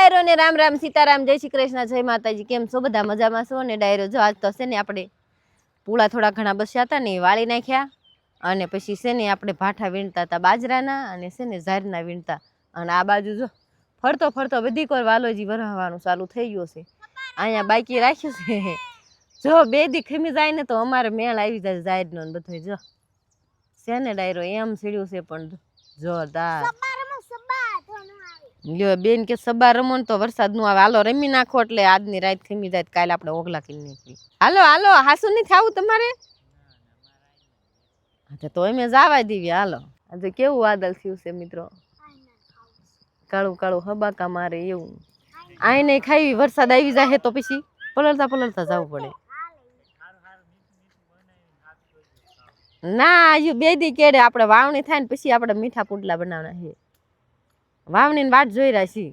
ડાયરો ને રામ રામ સીતારામ જય શ્રી કૃષ્ણ જય માતાજી કેમ છો બધા મજામાં છો ને ડાયરો જો આજ તો છે ને આપણે પૂળા થોડા ઘણા બસ્યા હતા ને વાળી નાખ્યા અને પછી છે ને આપણે ભાઠા વીણતા હતા બાજરાના અને છે ને ઝારના વીણતા અને આ બાજુ જો ફરતો ફરતો બધી કોઈ વાલોજી વરાવવાનું ચાલુ થઈ ગયું છે અહીંયા બાકી રાખ્યું છે જો બે દી ખમી જાય ને તો અમારે મેળ આવી જાય ઝારનો ને બધું જો છે ને ડાયરો એમ સીડ્યું છે પણ જોરદાર લ્યો બેન કે સબા રમો ને તો વરસાદ નું આવે હાલો રમી નાખો એટલે આજની રાત ખમી જાય કાલે આપણે ઓગલા કરી નાખી હાલો હાલો હાસુ નહીં થાવું તમારે તો અમે જવા દેવી હાલો આજે કેવું વાદળ થયું છે મિત્રો કાળું કાળું હબાકા મારે એવું આઈ નહીં ખાવી વરસાદ આવી જાય તો પછી પલળતા પલળતા જવું પડે ના હજુ બે દી કેડે આપણે વાવણી થાય ને પછી આપણે મીઠા પુડલા બનાવવાના છે વાવણી વાટ જોઈ રહ્યા છીએ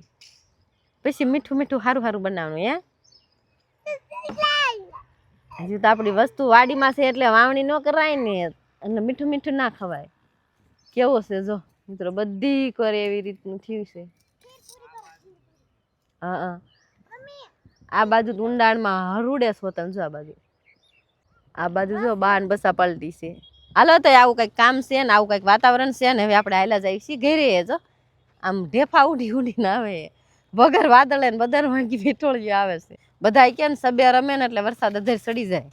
પછી મીઠું મીઠું સારું સારું બનાવવાનું હજુ તો આપણી વસ્તુ વાડીમાં છે એટલે વાવણી ન કરાય ને અને મીઠું મીઠું ના ખવાય કેવો છે જો મિત્રો બધી કરે એવી રીતનું થયું છે હા આ બાજુ ઊંડાણમાં હરુડે છો તમે જો આ બાજુ જો બાન બસા પલટી છે હાલો તો આવું કંઈક કામ છે ને આવું કંઈક વાતાવરણ છે ને હવે આપણે હાલા જાય છીએ ઘેરે જો આમ ઢેફા ઉડી ઉડીને આવે વગર વાદળે ને બદર વાંકી વીટોળીઓ આવે છે બધા કે ને સબે રમે ને એટલે વરસાદ અધેર ચડી જાય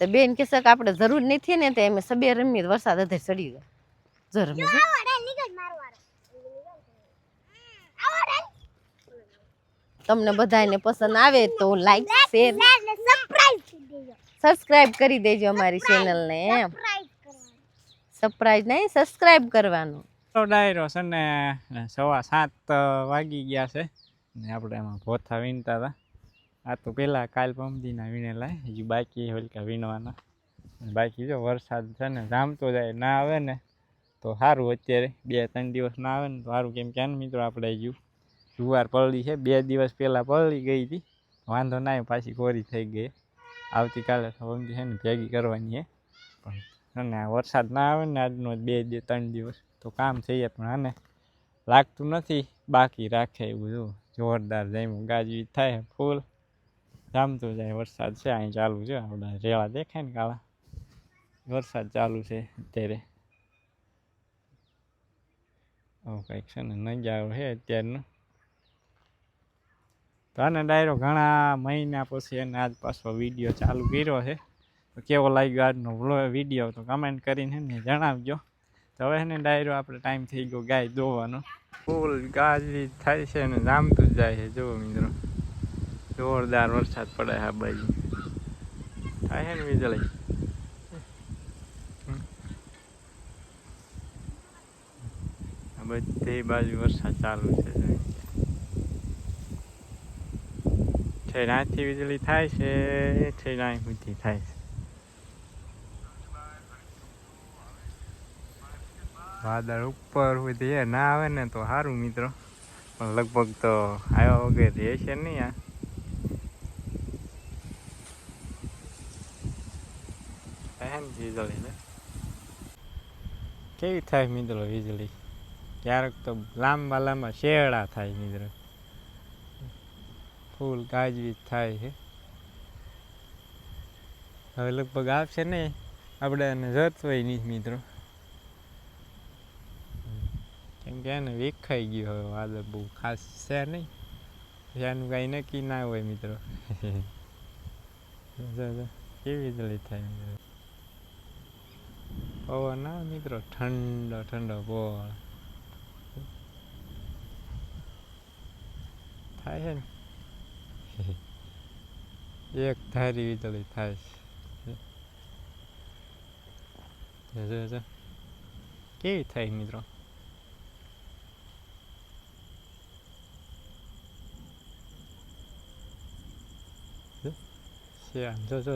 તો બેન કહેશે કે આપણે જરૂર નથી ને તો એમ સબે રમીએ વરસાદ અધેર ચડી જાય જો રમે તમને બધાને પસંદ આવે તો લાઈક શેર સબસ્ક્રાઇબ કરી દેજો અમારી ચેનલને એમ સરપ્રાઈઝ નહીં સબસ્ક્રાઇબ કરવાનું ડાયરો છે ને 7:15 વાગી ગયા છે ને આપણે એમાં ભોથા વીણતા હતા આ તો પેલા કાલ પમદીના વીણેલા હજુ બાકી હલકા વીણવાના બાકી જો વરસાદ છે ને જામતો જાય ના આવે ને તો સારું અત્યારે 2-3 દિવસ ના આવે ને તો સારું કેમ કે મિત્રો આપણે હજુ જુવાર પલળી છે 2 દિવસ પહેલાં પલળી ગઈ હતી વાંધો ના આવ્યો પાછી કોરી થઈ ગઈ આવતીકાલે પમદી છે ને ભેગી કરવાની છે પણ વરસાદ ના આવે ને આજનો 2-3 દિવસ તો કામ થઈ જાય પણ આને લાગતું નથી બાકી રાખે એવું જો જોરદાર જામ્યું ગાજવી થાય ફૂલ જામતું જાય વરસાદ છે અહીં ચાલુ છે આપણે રેવા દેખાય ને કાળા વરસાદ ચાલુ છે અત્યારે કંઈક છે ને નજારો છે અત્યારનો તો આને ડાયરો ઘણા મહિના પછી એને આજ પાછો વિડીયો ચાલુ કર્યો છે તો કેવો લાગ્યો આજનો વિડીયો તો કમેન્ટ કરીને ને જણાવજો તો હવે ને ડાયરો આપણે ટાઈમ થઈ ગયો ગાય દોવાનો ફૂલ ગાજવી થાય છે ને જામતું જ જાય છે જુઓ મિત્રો જોરદાર વરસાદ પડે આ બાજુ થાય છે ને વીજળી આ બધી બાજુ વરસાદ ચાલુ છે રાતથી વીજળી થાય છે રાત સુધી થાય છે વાદળ ઉપર સુધી ના આવે ને તો સારું મિત્રો પણ લગભગ તો આવ્યા વગર રહે છે નહીં આ થાય ને વીજળી ને કેવી થાય મિત્રો વીજળી ક્યારેક તો લાંબા લાંબા શેરડા થાય મિત્રો ફૂલ ગાજવી થાય છે હવે લગભગ આવશે નહીં આપણે એને જતવાય નહીં મિત્રો કેમ કે એને વિખાઈ ગયું હવે વાદળ બહુ ખાસ છે નહીં એનું કાંઈ નક્કી ના હોય મિત્રો કેવી વીજળી થાય મિત્રો પવન ના મિત્રો ઠંડો ઠંડો પવન થાય છે ને એક ધારી વીજળી થાય છે કેવી થાય મિત્રો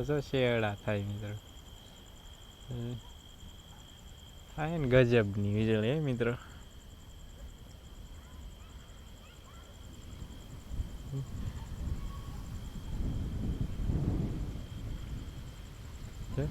જો શેરડા થાય મિત્રો થાય ને ગજબની વીજળી મિત્રો છે